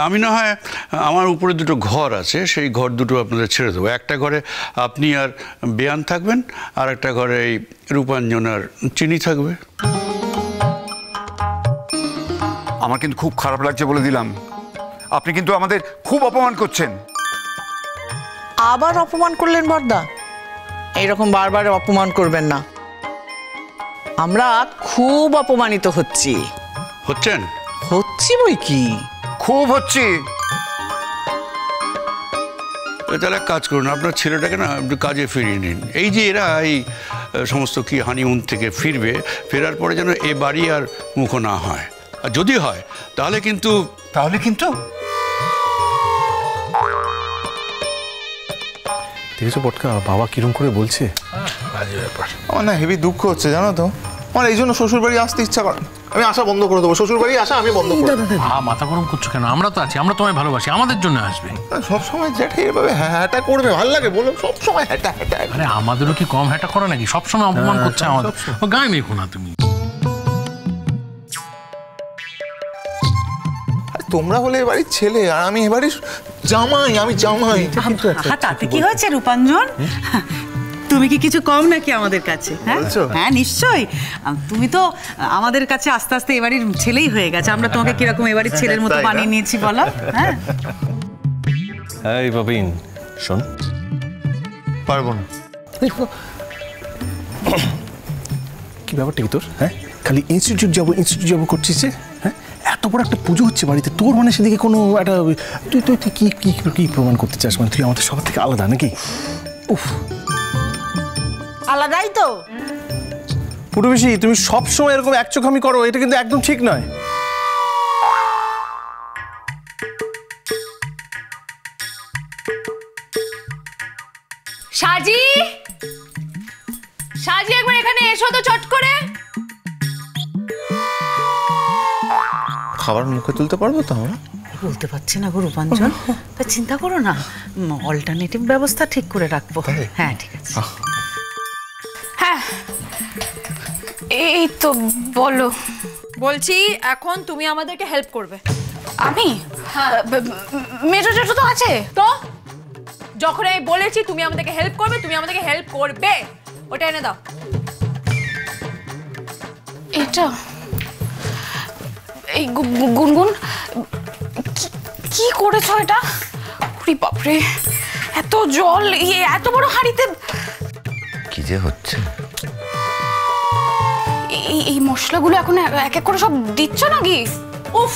আমি না হয় আমার উপরে দুটো ঘর আছে, সেই ঘর দুটো আপনাদের ছেড়ে দেবো। একটা ঘরে আপনি আর বেয়ান থাকবেন, আর একটা ঘরে এই রূপাঞ্জন আর চিনি থাকবে। আমার কিন্তু খুব খারাপ লাগছে বলে দিলাম। আপনি কিন্তু আমাদের খুব অপমান করছেন। আবার অপমান করলেন বড়দা? এইরকম বারবার অপমান করবেন না। আমরা খুব অপমানিত হচ্ছি। হচ্ছেন? হচ্ছি বই কি, খুব হচ্ছে। তাহলে এক কাজ করুন, আপনার ছেলেটাকে না একটু কাজে ফিরিয়ে নিন। এই যে এরা এই সমস্ত কি হানিমুন থেকে ফিরবে, ফেরার পরে যেন এ বাড়ি আর মুখো না হয়। আর যদি হয় তাহলে কিন্তু দেখেছো পটকা বাবা কিরম করে বলছে? বাজে ব্যাপার। আমার না হেভি দুঃখ হচ্ছে জানো তো। আমার এই জন্য শ্বশুর বাড়ি আসতে ইচ্ছা করে। আমি আসা বন্ধ করে দেবো, শ্বশুর বাড়ি আসা আমি বন্ধ করে দেবো। মাথা গরম করছো কেন? আমরা তো আছি, আমরা তোমায় ভালোবাসি, আমাদের জন্য আসবে। সবসময় জ্যাঠা এভাবে হ্যাঁটা করবে, ভালো লাগে বলো? সবসময় হ্যাঁটা। আরে আমাদেরও কি কম হ্যাঁটা করে নাকি? সবসময় অপমান করছে আমাদের। ও গায়ে মেখো না তুমি। তোমরা হলে এবাড়ির ছেলে আর আমি এবাড়ির জামাই। আমি জামাই। তাতে কি হয়েছে রূপাঞ্জন? তুমি কি কিছু কম নাকি আমাদের কাছে? হ্যাঁ নিশ্চয়ই। তুমি তো আমাদের কাছে আস্তে আস্তে এবাড়ির ছেলেই হয়ে গেছে। আমরা তোমাকে কিরকম এবাড়ির ছেলের মতো বানিয়ে নিয়েছি বলো? হ্যাঁ এই বাবিন শোন, পারবো না। কি ব্যাপারটা কি তোর? হ্যাঁ, খালি ইনস্টিটিউট যাবো করছিস যে? হ্যাঁ, এত বড় একটা পুজো হচ্ছে বাড়িতে, তোর মানে সেদিকে কোনো একটা তুই কি কি কি প্রমাণ করতে চাস? মানে তুই আমাদের সবার থেকে আলাদা নাকি? উফ, আলাদাই তো। পুরোবেশি তুমি সবসময় এরকম একচোখামি করো, এটা কিন্তু একদম ঠিক নয়। সাজি, সাজি একবার এখানে এসো তো চট করে। খাবার মুখে তুলতে পারবো তো আমরা? বলতে পারছি না গো রূপাঞ্জন। তা চিন্তা করো না, অল্টারনেটিভ ব্যবস্থা ঠিক করে রাখবো। হ্যাঁ ঠিক আছে। হ্যাঁ এই তো বলো। বলছি এখন তুমি আমাদেরকে হেল্প করবে। আমি? মেজো জেঠু তো আছে তো। যখন আমি বলেছি তুমি আমাদেরকে হেল্প করবে, তুমি আমাদেরকে হেল্প করবে। ওটা এনে দাও। এটা এই গুনগুন কি করেছো এটা? ওরে বাপরে, এত জল এত বড় হাঁড়িতে কি যে হচ্ছে? এই মশলাগুলো এখন এক এক করে সব দিচ্ছ নাকি? উফ,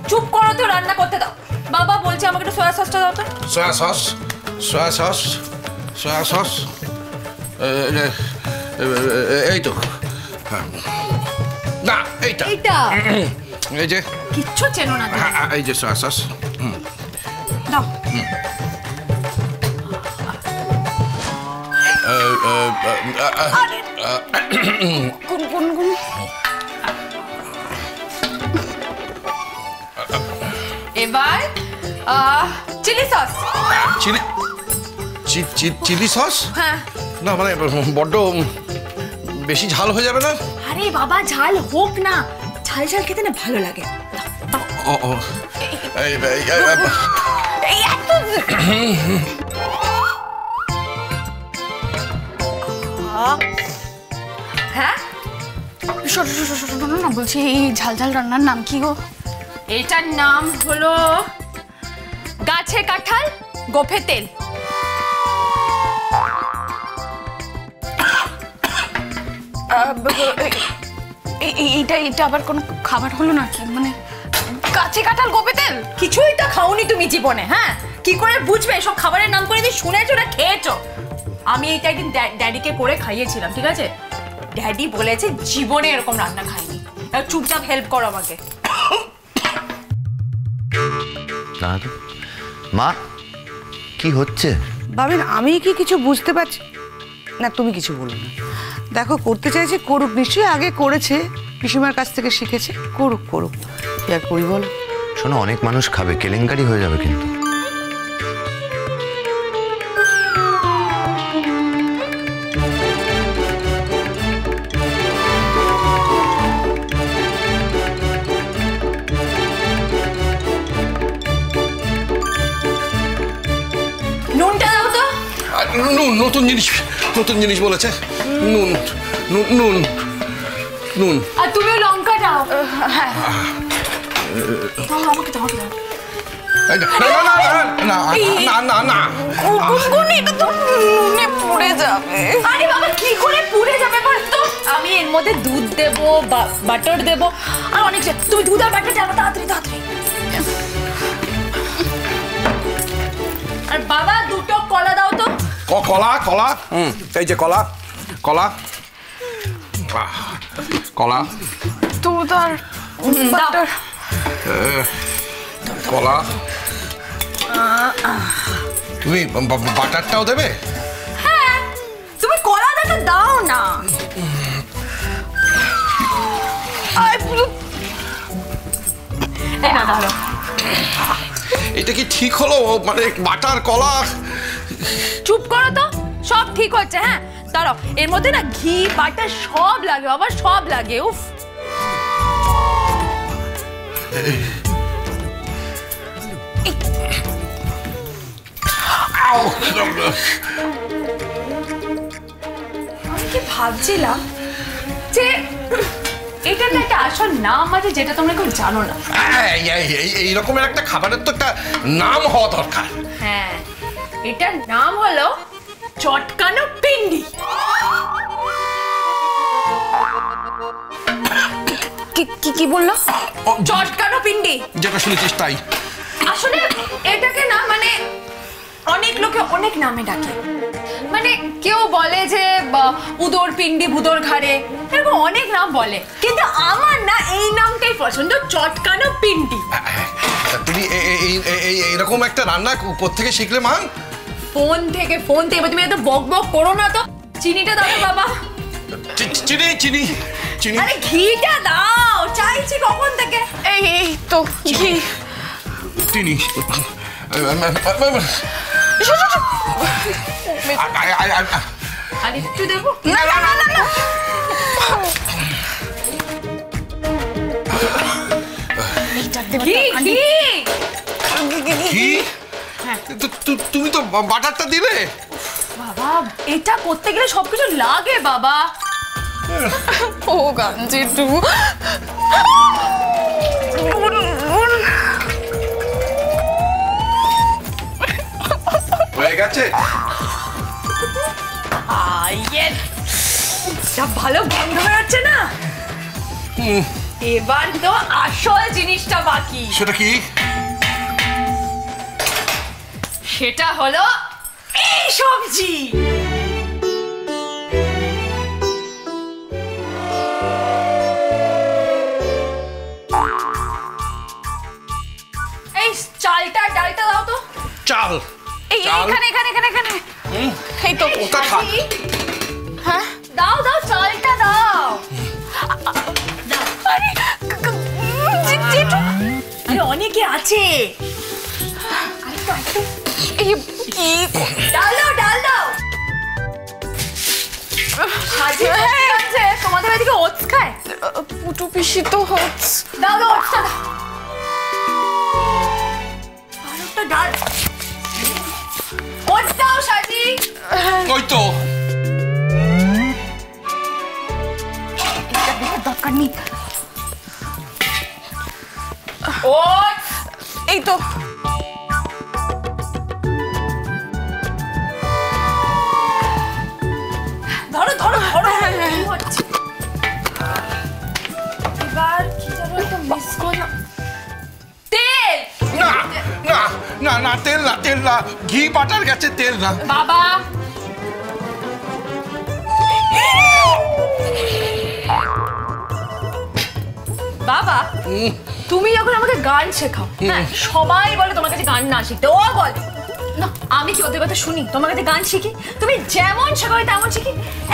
চুপ করো তো, রান্না করতে দাও। বাবা বলছে আমাকে একটু সয়া সসটা দাও তো। সয়া সস এই তো। না এইটা এই যে কিচ্ছু চেনো না এই যে সয়া সস দাও। গুনগুন এবার চিলি সস। Chilli sauce? হ্যাঁ। না মানে বড্ড বেশি ঝাল হয়ে যাবে না? আরে বাবা ঝাল হোক না, ঝাল ঝাল খেতে না ভালো লাগে। হ্যাঁ না বলছি, এই ঝাল ঝাল রান্নার নাম কি গো? এটার নাম হলো গাছে কাঁঠাল গোফে তেল। এটা আবার কোনো খাবার হলো নাকি? মানে গাছে কাঁঠাল গোপে তেল কিছুই তো খাওনি তুমি জীবনে। হ্যাঁ, কি করে বুঝবে সব খাবারের নাম করে দিয়ে শুনেছো না খেয়েছো? আমি এটা একদিন ড্যাডিকে করে খাইয়েছিলাম, ঠিক আছে? ড্যাডি বলেছে জীবনে এরকম রান্না খাইনি। চুপচাপ হেল্প করো আমাকে। মা কি হচ্ছে? বাবিন আমি কি কিছু বুঝতে পারছি না, তুমি কিছু বলো না। দেখো করতে চাইছে করুক, নিশ্চয়ই আগে করেছে, পিসিমার কাছ থেকে শিখেছে, করুক কি আর করি বলো? শোনো, অনেক মানুষ খাবে, কেলেঙ্কারি হয়ে যাবে কিন্তু। নুন, নতুন জিনিস বলেছে। নুন নুন নুন নুন। আর তুমিও লঙ্কা দাও। হ্যাঁ আমাকে দাও। না গুনগুনি, এটা তো নুনে পুড়ে যাবে। আরে বাবা কি করে পুড়ে যাবে বলতো? আমি এর মধ্যে দুধ দেব, বাটার দেব আর অনেক। তুমি দুধ আর বাটার দাও তাড়াতাড়ি। আর বাবা দুটো কলা দাও তো। কলা। এই যে কলা। দুধ আর বাটার। কলা। তুমি বাটারটাও দেবে? হ্যাঁ তুমি কলাটা দাও না। এটা কি ঠিক হলো? মানে বাটার কলা। চুপ করো তো, সব ঠিক হচ্ছে। হ্যাঁ দাঁড়াও, এর মধ্যে না ঘি বাটার সব লাগে বাবা, সব লাগে। উফ আমি কি ভাবছিলাম যে এটার না একটা আসল নাম আছে যেটা তোমরা কেউ জানো না। এই রকমের একটা খাবারের তো একটা নাম হওয়া দরকার। হ্যাঁ এটার নাম হলো চটকানো পিন্ডি। কি বললো? চটকানো পিন্ডি। যেটা শুনেছিস তাই। আসলে এটাকে না মানে অনেক লোকে অনেক নামে ডাকে। মানে কেউ বলে যে উদর পিন্ডি ভুদর ঘাড়ে, এরকম অনেক নাম বলে, কিন্তু আমার না এই নামটাই পছন্দ, চটকানো পিন্ডি। তুমি এইরকম একটা রান্না কোত্থেকে শিখলে মা? ফোন থেকে। তুমি এত বক করো না তো। চিনিটা দাও বাবা। চিনি। আরে ঘিটা দাও, চাইছি কখন থেকে। এই তো ঘি। চিনি। আর একটু দেবো? না। ঘি? তুমি তো বাটারটা দিলে। বাবা এটা করতে গেলে সবকিছু লাগে বাবা। ও গাঞ্জিটু হয়ে গেছে। ভালো গন্ধ বেরোচ্ছে না? এবার তো আসল জিনিসটা বাকি। সেটা কি? সেটা হলো এই সবজি। এই চালটা ডালটা দাও তো। চাল। এখানে। এই তো ওটা থাক। হ্যাঁ দাও চালটা দাও। আরে অনেকে আছে। ডাল দাও। তোমাদের এদিকে ওটস খায়? পুটু পিসি তো ওটস দাও। ওটসটা দাও। আর একটা ডাল। ওটস দাও সাজি। ওই তো। দরকার নেই। ওটস এই তো। ধরো। এবার কি যেন একটা মিস করলাম। তেল। না তেল না। ঘি বাটার গেছে, তেল না। বাবা তুমি যখন আমাকে গান শেখাও, হ্যাঁ সবাই বলে তোমার কাছে গান না শিখতে। ও বলে না, আমি কি ওদের কথা শুনি? তোমার কাছে গান শিখি, তুমি যেমন শেখাও তেমন শিখি।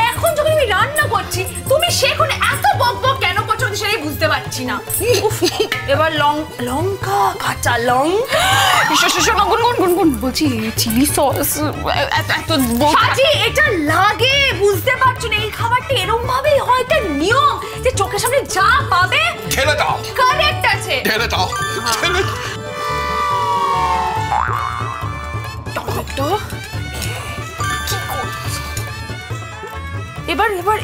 এখন যখন আমি রান্না করছি তুমি সেখানে এত বক কেন করছো সেটাই বুঝতে পারছি না। এবার লঙ্কা, কাঁচা লঙ্কা, গুনগুন বলছি চিলি সস, সাজি এটা লাগে বুঝতে পারছো না? এই খাবারটা এরকম ভাবেই হয়তো নিয়ম যে চোখের সামনে যা পাবে ঢেলে দাও। কারেক্ট আছে, ঢেলে দাও। টমেটো এবার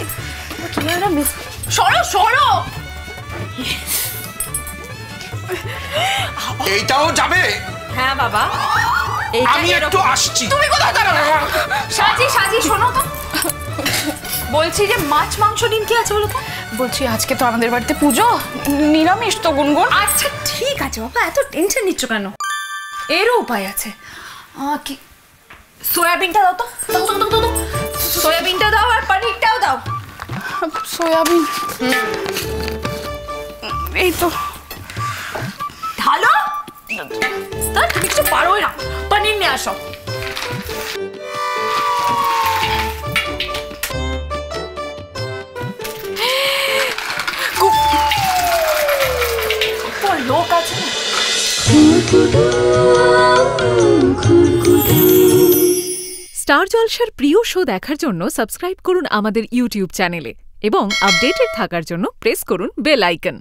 কিভাবে মিস সরো সরো। এইটাও যাবে? হ্যাঁ বাবা, আমি একটু আসছি। তুমি কোথায় দাঁড়াও? সাজি শোনো তো, বলছি যে মাছ মাংস ডিম কি আছে বলো তো? বলছি আজকে তো আমাদের বাড়িতে পুজো, নিরামিষ তো গুনগুন। আচ্ছা ঠিক আছে বাবা, এত টেনশন নিচ্ছ কেন? এরও উপায় আছে। কি সয়াবিনটা দাও তো, দাও সয়াবিনটা দাও আর পনিরটাও দাও। সয়াবিন এই তো ঢালো। তুমি কিছু পারোই না, পনির নিয়ে আসো। লোক আছে স্টার জলসার প্রিয় শো দেখার জন্য সাবস্ক্রাইব করুন আমাদের ইউটিউব চ্যানেলে এবং আপডেটেড থাকার জন্য প্রেস করুন বেল আইকন।